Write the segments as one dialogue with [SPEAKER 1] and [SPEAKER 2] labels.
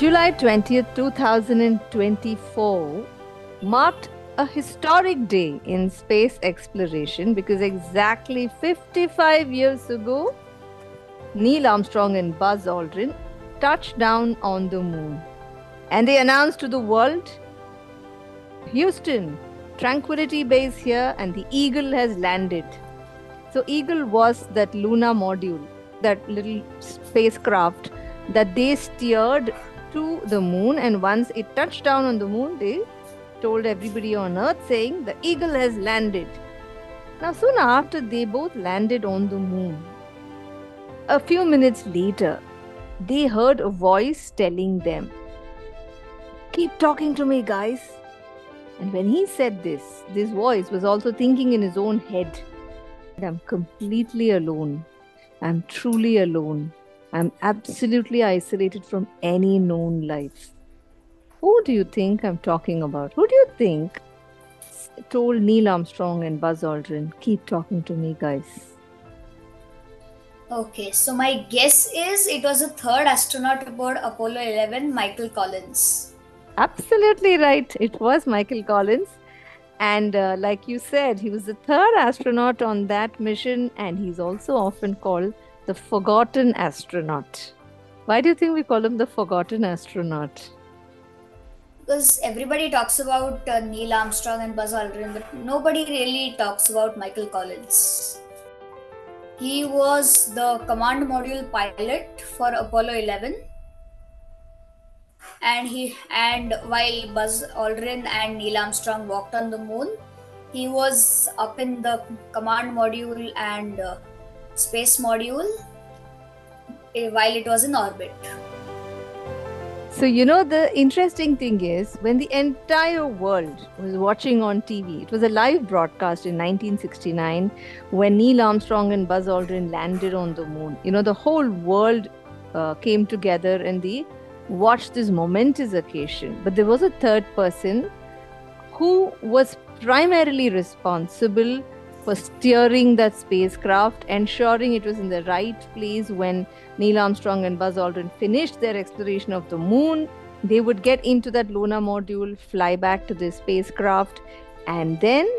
[SPEAKER 1] July 20th, 2024 marked a historic day in space exploration because exactly 55 years ago, Neil Armstrong and Buzz Aldrin touched down on the moon. And they announced to the world, Houston, Tranquility Base here and the Eagle has landed. So Eagle was that lunar module, that little spacecraft that they steered to the moon, and once it touched down on the moon, they told everybody on Earth saying the Eagle has landed. Now soon after they both landed on the moon, a few minutes later, they heard a voice telling them, "Keep talking to me, guys." And when he said this voice was also thinking in his own head, I'm completely alone. I'm truly alone. I'm absolutely isolated from any known life. Who do you think I'm talking about? Who do you think told Neil Armstrong and Buzz Aldrin, "Keep talking to me, guys"?
[SPEAKER 2] Okay, so my guess is it was the third astronaut aboard Apollo 11, Michael Collins.
[SPEAKER 1] Absolutely right. It was Michael Collins. And like you said, he was the third astronaut on that mission, and he's also often called the forgotten astronaut. Why do you think we call him the forgotten astronaut?
[SPEAKER 2] Because everybody talks about Neil Armstrong and Buzz Aldrin, but nobody really talks about Michael Collins. He was the command module pilot for Apollo 11. And while Buzz Aldrin and Neil Armstrong walked on the moon, he was up in the command module and space module while it was in orbit.
[SPEAKER 1] So, the interesting thing is, when the entire world was watching on TV, it was a live broadcast in 1969 when Neil Armstrong and Buzz Aldrin landed on the moon. The whole world came together and they watched this momentous occasion. But there was a third person who was primarily responsible for steering that spacecraft, ensuring it was in the right place. When Neil Armstrong and Buzz Aldrin finished their exploration of the moon, they would get into that lunar module, fly back to the spacecraft, and then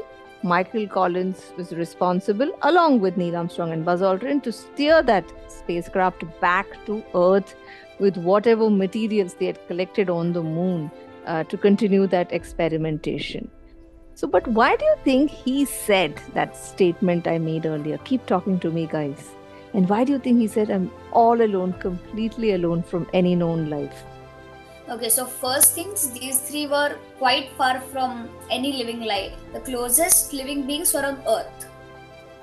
[SPEAKER 1] Michael Collins was responsible, along with Neil Armstrong and Buzz Aldrin, to steer that spacecraft back to Earth with whatever materials they had collected on the moon to continue that experimentation. So, but why do you think he said that statement I made earlier? "Keep talking to me, guys." And why do you think he said, "I'm all alone, completely alone from any known life"?
[SPEAKER 2] Okay, so first things, these three were quite far from any living life. The closest living beings were on Earth.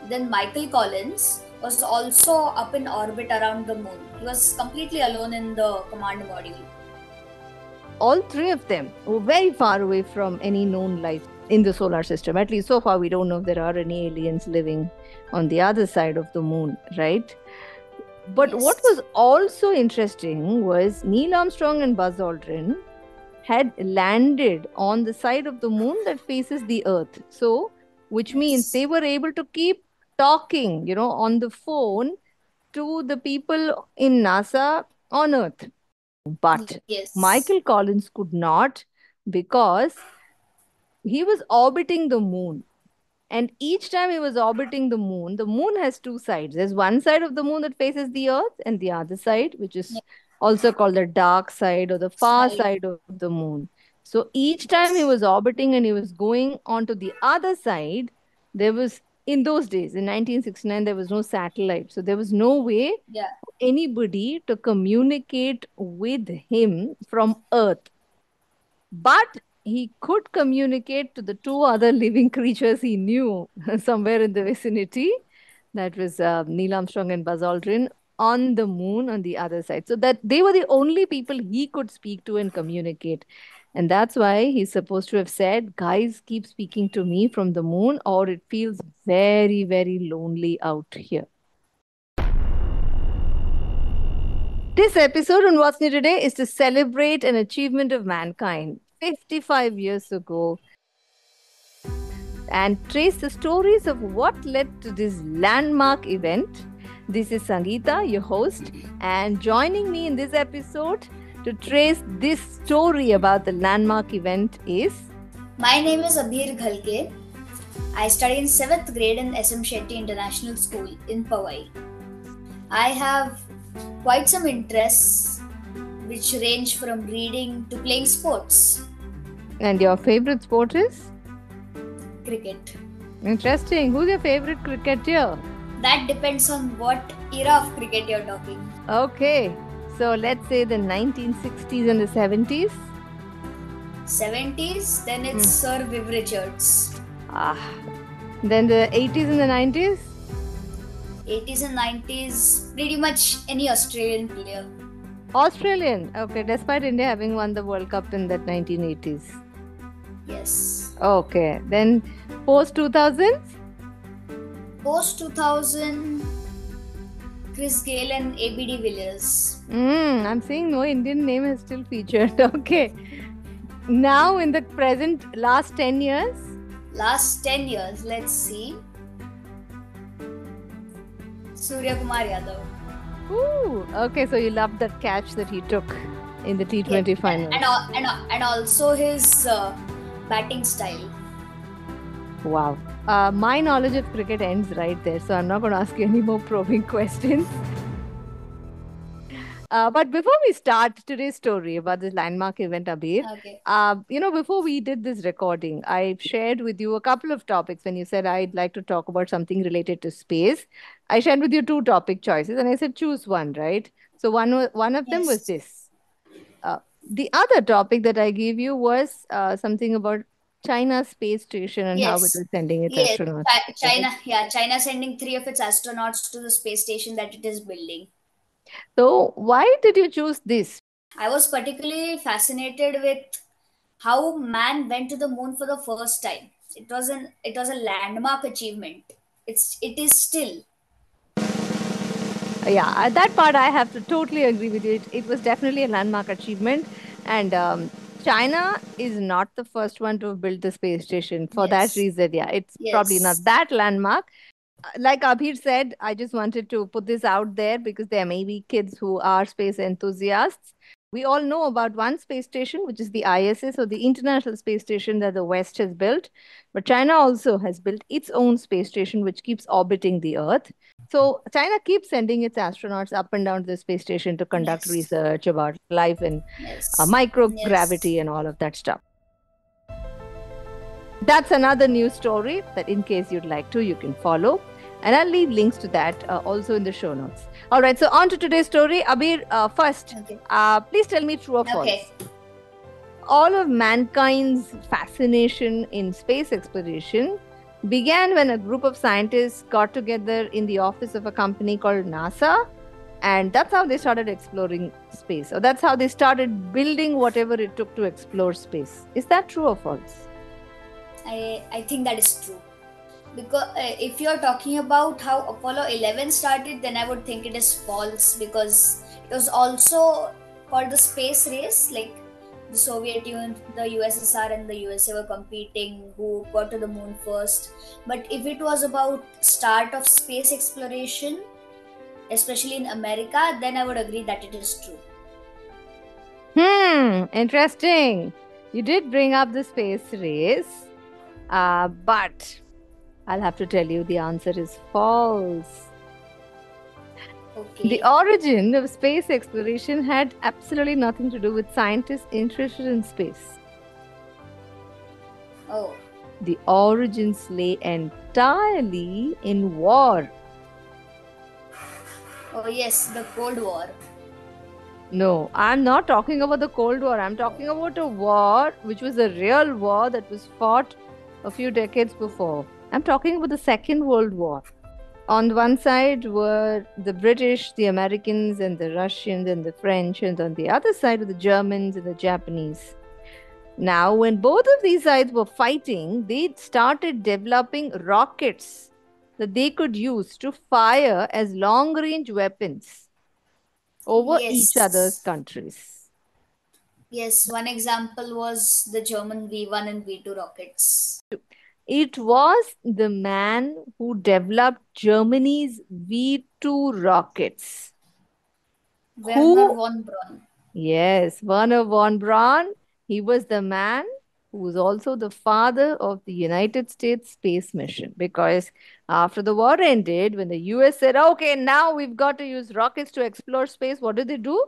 [SPEAKER 2] Then Michael Collins was also up in orbit around the moon. He was completely alone in the command module.
[SPEAKER 1] All three of them were very far away from any known life in the solar system. At least so far, we don't know if there are any aliens living on the other side of the moon, right? But
[SPEAKER 2] Yes.
[SPEAKER 1] What was also interesting was Neil Armstrong and Buzz Aldrin had landed on the side of the moon that faces the Earth. So, which means they were able to keep talking, on the phone to the people in NASA on Earth. But
[SPEAKER 2] Yes.
[SPEAKER 1] Michael Collins could not, because he was orbiting the moon. And each time he was orbiting the moon has two sides. There's one side of the moon that faces the Earth, and the other side, which is also called the dark side or the far side of the moon. So each time he was orbiting and he was going onto the other side, there was, in those days, in 1969, there was no satellite. So there was no way for anybody to communicate with him from Earth. But he could communicate to the two other living creatures he knew somewhere in the vicinity. That was Neil Armstrong and Buzz Aldrin on the moon on the other side. So that they were the only people he could speak to and communicate. And that's why he's supposed to have said, "Guys, keep speaking to me from the moon, or it feels very, very lonely out here." This episode on What's New Today is to celebrate an achievement of mankind 55 years ago and trace the stories of what led to this landmark event. This is Sangeeta, your host, and joining me in this episode to trace this story about the landmark event is?
[SPEAKER 2] My name is Abhir Ghalke. I study in 7th grade in SM Shetty International School in Powai. I have quite some interests which range from reading to playing sports.
[SPEAKER 1] And your favorite sport is?
[SPEAKER 2] Cricket.
[SPEAKER 1] Interesting. Who's your favorite cricketer?
[SPEAKER 2] That depends on what era of cricket you're talking.
[SPEAKER 1] Okay. So let's say the 1960s and the 70s.
[SPEAKER 2] 70s, then it's Sir Viv Richards.
[SPEAKER 1] Then the 80s and the 90s?
[SPEAKER 2] 80s and 90s, pretty much any Australian player.
[SPEAKER 1] Australian. Okay, despite India having won the World Cup in that 1980s.
[SPEAKER 2] Yes.
[SPEAKER 1] Okay. Then post 2000s?
[SPEAKER 2] Post 2000, Chris Gayle and ABD Villiers.
[SPEAKER 1] I'm seeing no Indian name is still featured. Okay. Now in the present, last 10 years?
[SPEAKER 2] Last 10 years, let's see. Surya Kumar Yadav.
[SPEAKER 1] Ooh, okay, so you loved that catch that he took in the T20 final.
[SPEAKER 2] And also his batting style.
[SPEAKER 1] Wow. My knowledge of cricket ends right there, so I'm not going to ask you any more probing questions. But before we start today's story about this landmark event, Abhir,
[SPEAKER 2] Okay.
[SPEAKER 1] Before we did this recording, I shared with you a couple of topics. When you said I'd like to talk about something related to space, I shared with you 2 topic choices, and I said choose one, right? So one of them was
[SPEAKER 2] Yes.
[SPEAKER 1] this. The other topic that I gave you was something about China's space station and how it
[SPEAKER 2] Yes.
[SPEAKER 1] was sending its
[SPEAKER 2] Yes.
[SPEAKER 1] astronauts.
[SPEAKER 2] China sending 3 of its astronauts to the space station that it is building.
[SPEAKER 1] So why did you choose this?
[SPEAKER 2] I was particularly fascinated with how man went to the moon for the first time. It was a landmark achievement. It is still.
[SPEAKER 1] Yeah, that part I have to totally agree with you. It was definitely a landmark achievement. And China is not the first one to build the space station. For that
[SPEAKER 2] Yes.
[SPEAKER 1] reason, yeah, it's probably not
[SPEAKER 2] Yes.
[SPEAKER 1] that landmark. Like Abhir said, I just wanted to put this out there because there may be kids who are space enthusiasts. We all know about one space station, which is the ISS, or the International Space Station that the West has built. But China also has built its own space station, which keeps orbiting the Earth. So China keeps sending its astronauts up and down to the space station to conduct
[SPEAKER 2] Yes.
[SPEAKER 1] research about life and
[SPEAKER 2] Yes.
[SPEAKER 1] microgravity
[SPEAKER 2] Yes.
[SPEAKER 1] and all of that stuff. That's another news story that in case you'd like to, you can follow. And I'll leave links to that also in the show notes. All right, so on to today's story. Abhir, first,
[SPEAKER 2] Okay.
[SPEAKER 1] please tell me true or false.
[SPEAKER 2] Okay.
[SPEAKER 1] All of mankind's fascination in space exploration began when a group of scientists got together in the office of a company called NASA. And that's how they started exploring space. Or that's how they started building whatever it took to explore space. Is that true or false?
[SPEAKER 2] I think that is true. Because if you're talking about how Apollo 11 started, then I would think it is false because it was also called the space race. Like the Soviet Union, the USSR, and the USA were competing who got to the moon first. But if it was about start of space exploration, especially in America, then I would agree that it is true.
[SPEAKER 1] Interesting. You did bring up the space race, but I'll have to tell you the answer is false.
[SPEAKER 2] Okay.
[SPEAKER 1] The origin of space exploration had absolutely nothing to do with scientists interested in space.
[SPEAKER 2] Oh.
[SPEAKER 1] The origins lay entirely in war.
[SPEAKER 2] Oh yes, the Cold War.
[SPEAKER 1] No, I'm not talking about the Cold War. I'm talking about a war which was a real war that was fought a few decades before. I'm talking about the Second World War. On one side were the British, the Americans, and the Russians, and the French, and on the other side were the Germans and the Japanese. Now, when both of these sides were fighting, they started developing rockets that they could use to fire as long-range weapons over each other's countries.
[SPEAKER 2] Yes, one example was the German V1 and V2 rockets.
[SPEAKER 1] It was the man who developed Germany's V2 rockets.
[SPEAKER 2] Werner von Braun.
[SPEAKER 1] Yes, Werner von Braun. He was the man who was also the father of the United States space mission, because after the war ended, when the US said, okay, now we've got to use rockets to explore space, what did they do?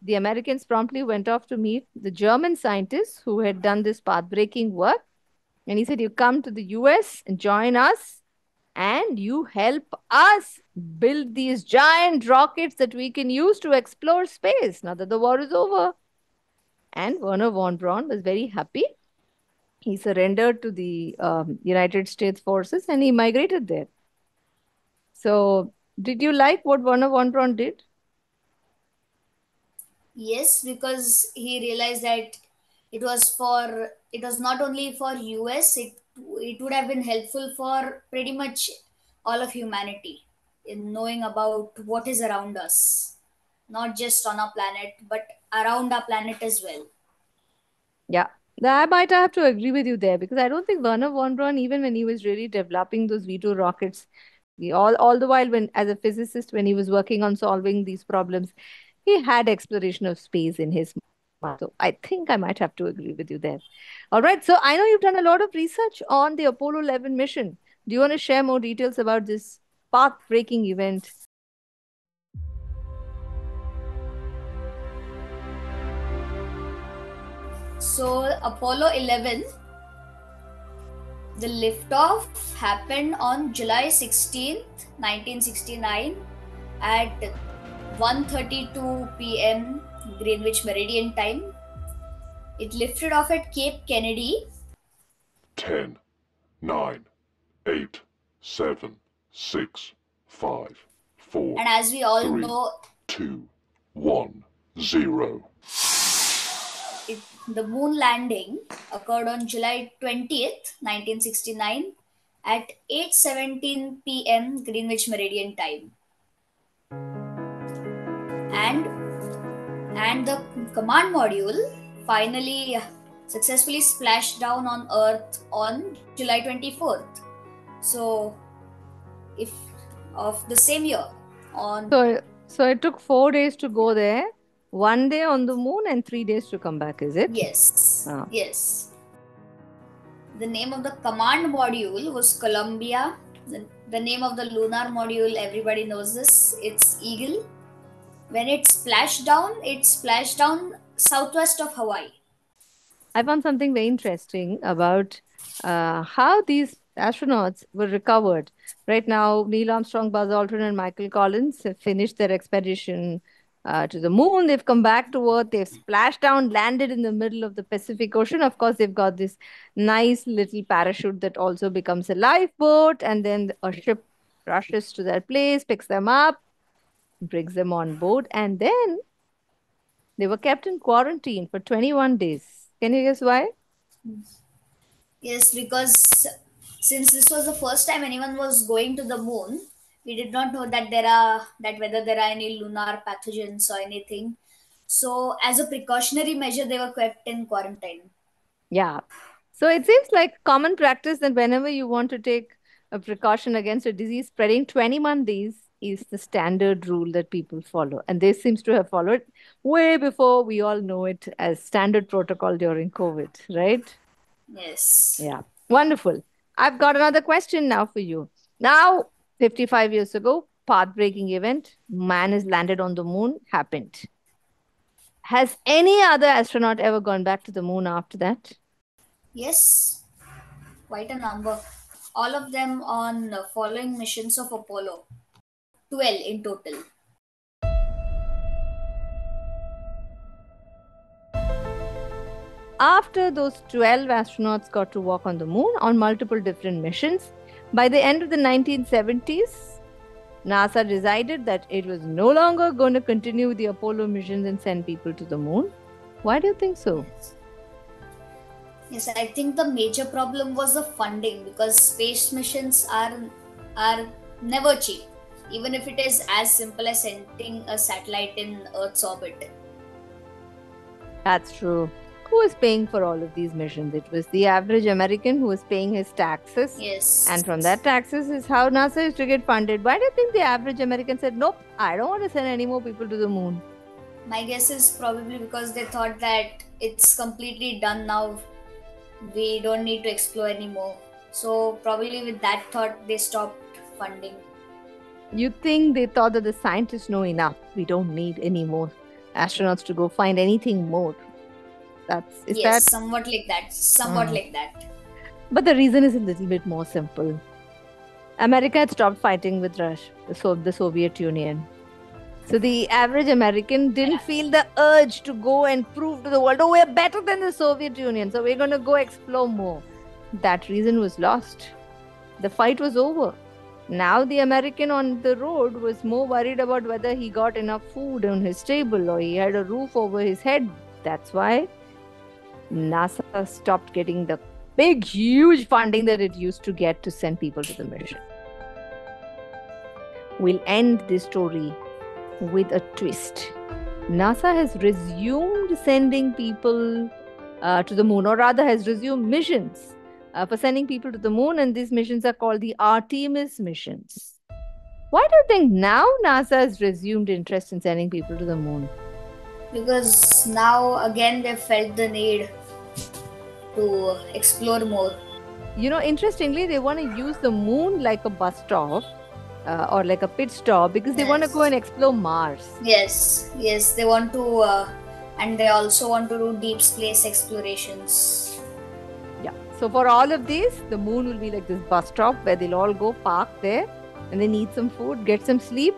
[SPEAKER 1] The Americans promptly went off to meet the German scientists who had done this path-breaking work. And he said, you come to the US and join us, and you help us build these giant rockets that we can use to explore space now that the war is over. And Werner von Braun was very happy. He surrendered to the United States forces and he migrated there. So, did you like what Werner von Braun did?
[SPEAKER 2] Yes, because he realized that it was not only for US, it would have been helpful for pretty much all of humanity in knowing about what is around us, not just on our planet, but around our planet as well.
[SPEAKER 1] Yeah, I might have to agree with you there, because I don't think Werner von Braun, even when he was really developing those V2 rockets, all the while, when as a physicist, when he was working on solving these problems, he had exploration of space in his mind. So I think I might have to agree with you there. All right. So I know you've done a lot of research on the Apollo 11 mission. Do you want to share more details about this path-breaking event?
[SPEAKER 2] So, Apollo 11, the liftoff happened on July 16th, 1969 at 1:32 p.m. Greenwich Meridian time. It lifted off at Cape Kennedy.
[SPEAKER 3] 10, 9, 8, 7, 6, 5, 4,
[SPEAKER 2] And as we all
[SPEAKER 3] 3,
[SPEAKER 2] know,
[SPEAKER 3] 2, 1, 0.
[SPEAKER 2] the moon landing occurred on July 20th, 1969 at 8:17 p.m. Greenwich Meridian time. And the command module finally successfully splashed down on Earth on July 24th. So, if of the same year on
[SPEAKER 1] So it took 4 days to go there, 1 day on the moon, and 3 days to come back, is it?
[SPEAKER 2] yes,
[SPEAKER 1] Ah.
[SPEAKER 2] yes. The name of the command module was Columbia. The name of the lunar module, everybody knows this. It's Eagle. When it splashed down southwest of Hawaii.
[SPEAKER 1] I found something very interesting about how these astronauts were recovered. Right now, Neil Armstrong, Buzz Aldrin, and Michael Collins have finished their expedition to the moon. They've come back to Earth. They've splashed down, landed in the middle of the Pacific Ocean. Of course, they've got this nice little parachute that also becomes a lifeboat. And then a ship rushes to their place, picks them up, brings them on board, and then they were kept in quarantine for 21 days. Can you guess why?
[SPEAKER 2] Yes, because since this was the first time anyone was going to the moon, we did not know that whether there are any lunar pathogens or anything. So, as a precautionary measure, they were kept in quarantine.
[SPEAKER 1] Yeah. So it seems like common practice that whenever you want to take a precaution against a disease spreading, 21 days is the standard rule that people follow. And they seems to have followed way before we all know it as standard protocol during COVID, right?
[SPEAKER 2] Yes.
[SPEAKER 1] Yeah. Wonderful. I've got another question now for you. Now, 55 years ago, path-breaking event, man has landed on the moon, happened. Has any other astronaut ever gone back to the moon after that?
[SPEAKER 2] Yes, quite a number. All of them on following missions of Apollo. 12 in total.
[SPEAKER 1] After those 12 astronauts got to walk on the moon on multiple different missions, by the end of the 1970s, NASA decided that it was no longer going to continue the Apollo missions and send people to the moon. Why do you think so?
[SPEAKER 2] Yes, I think the major problem was the funding, because space missions are never cheap, even if it is as simple as sending a satellite in Earth's orbit.
[SPEAKER 1] That's true. Who was paying for all of these missions? It was the average American who was paying his taxes.
[SPEAKER 2] Yes.
[SPEAKER 1] And from that taxes is how NASA used to get funded. Why do you think the average American said, nope, I don't want to send any more people to the moon?
[SPEAKER 2] My guess is probably because they thought that it's completely done now. We don't need to explore anymore. So probably with that thought, they stopped funding.
[SPEAKER 1] You think they thought that the scientists know enough? We don't need any more astronauts to go find anything more. Is
[SPEAKER 2] Yes,
[SPEAKER 1] that?
[SPEAKER 2] somewhat like that. Somewhat
[SPEAKER 1] Mm.
[SPEAKER 2] like that.
[SPEAKER 1] But the reason is a little bit more simple. America had stopped fighting with Russia, the Soviet Union. So the average American didn't feel the urge to go and prove to the world, oh, we're better than the Soviet Union, so we're going to go explore more. That reason was lost. The fight was over. Now the American on the road was more worried about whether he got enough food on his table or he had a roof over his head. That's why NASA stopped getting the big, huge funding that it used to get to send people to the mission. We'll end this story with a twist. NASA has resumed sending people to the moon, or rather, has resumed missions for sending people to the moon, and these missions are called the Artemis missions. Why do you think now NASA has resumed interest in sending people to the moon?
[SPEAKER 2] Because now again they felt the need to explore more.
[SPEAKER 1] Interestingly, they want to use the moon like a bus stop or like a pit stop because they want to go and explore Mars.
[SPEAKER 2] Yes, they want to, and they also want to do deep space explorations.
[SPEAKER 1] Yeah. So for all of these, the moon will be like this bus stop where they'll all go park there and then eat some food, get some sleep,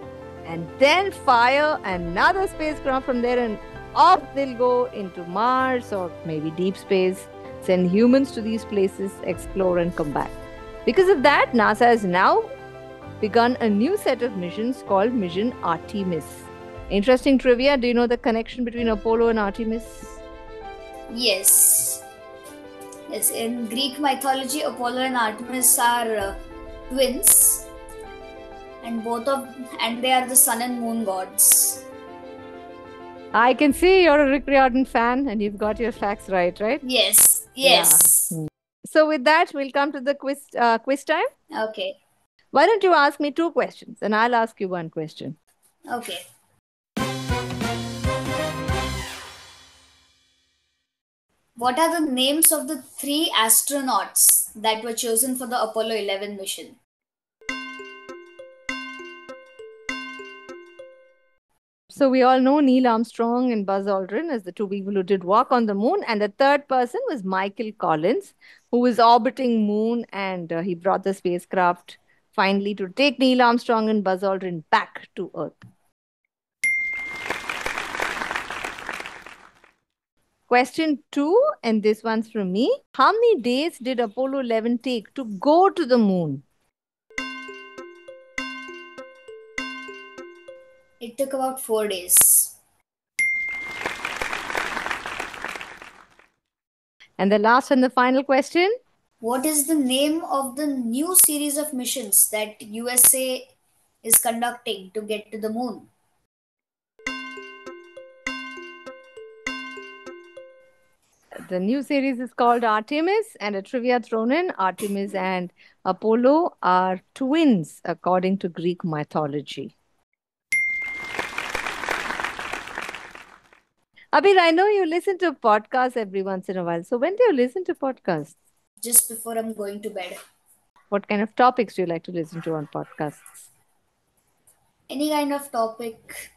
[SPEAKER 1] and then fire another spacecraft from there and off they'll go into Mars or maybe deep space, send humans to these places, explore and come back. Because of that, NASA has now begun a new set of missions called Mission Artemis. Interesting trivia. Do you know the connection between Apollo and Artemis?
[SPEAKER 2] Yes. In Greek mythology, Apollo and Artemis are twins, and they are the sun and moon gods.
[SPEAKER 1] I can see you're a Rick Riordan fan and you've got your facts right?
[SPEAKER 2] Yes.
[SPEAKER 1] Yeah. So with that, we'll come to the quiz time.
[SPEAKER 2] Okay.
[SPEAKER 1] Why don't you ask me 2 questions and I'll ask you 1 question.
[SPEAKER 2] Okay. What are the names of the 3 astronauts that were chosen for the Apollo 11 mission?
[SPEAKER 1] So we all know Neil Armstrong and Buzz Aldrin as the 2 people who did walk on the moon. And the third person was Michael Collins, who was orbiting moon, and he brought the spacecraft finally to take Neil Armstrong and Buzz Aldrin back to Earth. Question 2, and this one's from me. How many days did Apollo 11 take to go to the moon?
[SPEAKER 2] It took about 4 days.
[SPEAKER 1] And the last and the final question.
[SPEAKER 2] What is the name of the new series of missions that USA is conducting to get to the moon?
[SPEAKER 1] The new series is called Artemis, and a trivia thrown in. Artemis and Apollo are twins according to Greek mythology. Abir, I know you listen to podcasts every once in a while. So when do you listen to podcasts?
[SPEAKER 2] Just before I'm going to bed.
[SPEAKER 1] What kind of topics do you like to listen to on podcasts?
[SPEAKER 2] Any kind of topic.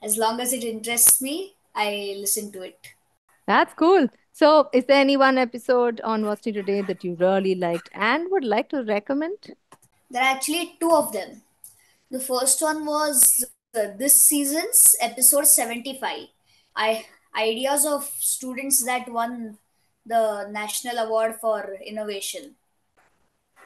[SPEAKER 2] As long as it interests me, I listen to it.
[SPEAKER 1] That's cool. So is there any one episode on What's New Today that you really liked and would like to recommend?
[SPEAKER 2] There are actually 2 of them. The first one was this season's episode 75. Ideas of students that won the National Award for Innovation.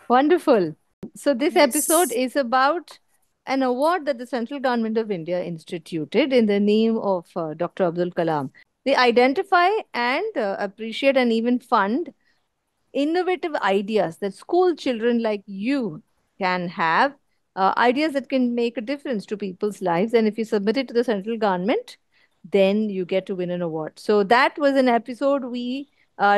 [SPEAKER 1] Wonderful. So this
[SPEAKER 2] Yes.
[SPEAKER 1] episode is about an award that the central government of India instituted in the name of Dr. Abdul Kalam. They identify and appreciate and even fund innovative ideas that school children like you can have, ideas that can make a difference to people's lives. And if you submit it to the central government, then you get to win an award. So that was an episode we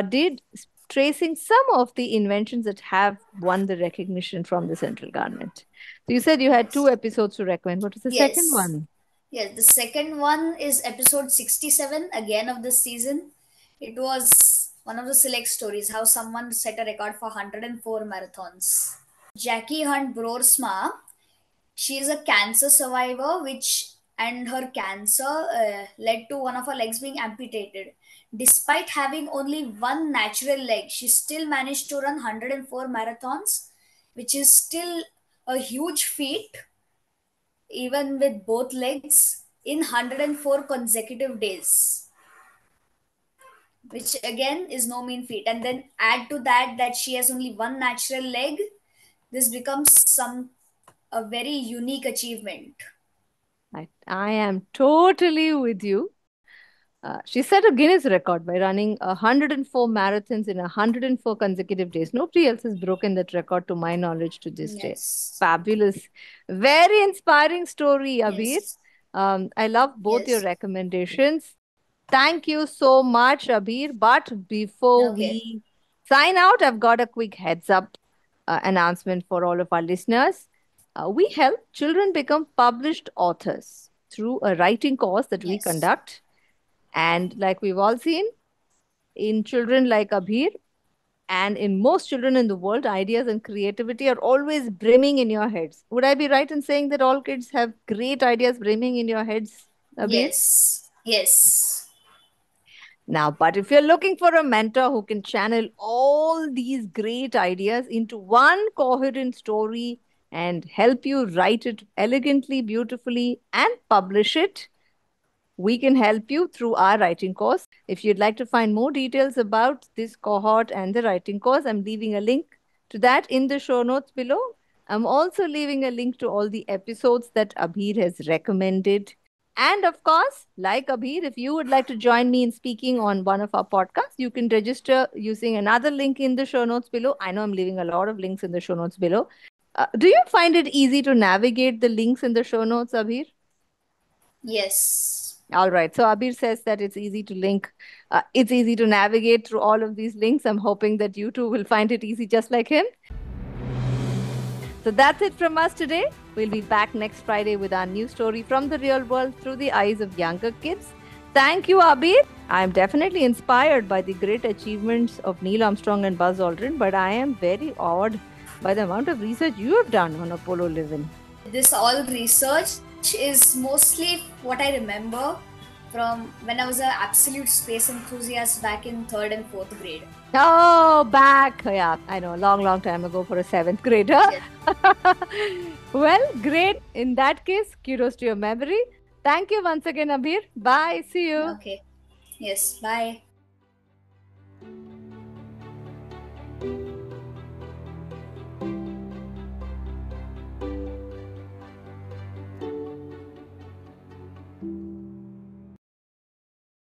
[SPEAKER 1] did tracing some of the inventions that have won the recognition from the central government. So you said you had 2 episodes to recommend. What was the second one?
[SPEAKER 2] Yes, the second one is episode 67, again of this season. It was one of the select stories how someone set a record for 104 marathons. Jackie Hunt Broersma, she is a cancer survivor, which and her cancer led to one of her legs being amputated. Despite having only one natural leg, she still managed to run 104 marathons, which is still a huge feat, even with both legs, in 104 consecutive days, which again is no mean feat. And then add to that she has only one natural leg, this becomes a very unique achievement.
[SPEAKER 1] I am totally with you. She set a Guinness record by running 104 marathons in 104 consecutive days. Nobody else has broken that record, to my knowledge, to this day.
[SPEAKER 2] Yes.
[SPEAKER 1] Fabulous. Very inspiring story, Abir.
[SPEAKER 2] Yes.
[SPEAKER 1] I love both your
[SPEAKER 2] Yes.
[SPEAKER 1] recommendations. Thank you so much, Abir. But before
[SPEAKER 2] Okay.
[SPEAKER 1] we sign out, I've got a quick heads up announcement for all of our listeners. We help children become published authors through a writing course that we
[SPEAKER 2] Yes.
[SPEAKER 1] conduct. And like we've all seen, in children like Abhir and in most children in the world, ideas and creativity are always brimming in your heads. Would I be right in saying that all kids have great ideas brimming in your heads, Abhir?
[SPEAKER 2] Yes. Yes.
[SPEAKER 1] Now, but if you're looking for a mentor who can channel all these great ideas into one coherent story and help you write it elegantly, beautifully, and publish it, we can help you through our writing course. If you'd like to find more details about this cohort and the writing course, I'm leaving a link to that in the show notes below. I'm also leaving a link to all the episodes that Abhir has recommended. And of course, like Abhir, if you would like to join me in speaking on one of our podcasts, you can register using another link in the show notes below. I know I'm leaving a lot of links in the show notes below. Do you find it easy to navigate the links in the show notes, Abhir?
[SPEAKER 2] Yes.
[SPEAKER 1] All right. So Abir says that it's easy to link. It's easy to navigate through all of these links. I'm hoping that you too will find it easy just like him. So that's it from us today. We'll be back next Friday with our new story from the real world through the eyes of younger kids. Thank you, Abir. I'm definitely inspired by the great achievements of Neil Armstrong and Buzz Aldrin, but I am very awed by the amount of research you have done on Apollo 11.
[SPEAKER 2] This all research is mostly what I remember from when I was an absolute space enthusiast back in 3rd and 4th grade.
[SPEAKER 1] Oh, back. Yeah, I know. Long time ago for a 7th grader.
[SPEAKER 2] Yes.
[SPEAKER 1] Well, great. In that case, kudos to your memory. Thank you once again, Abir. Bye. See you.
[SPEAKER 2] Okay. Yes. Bye.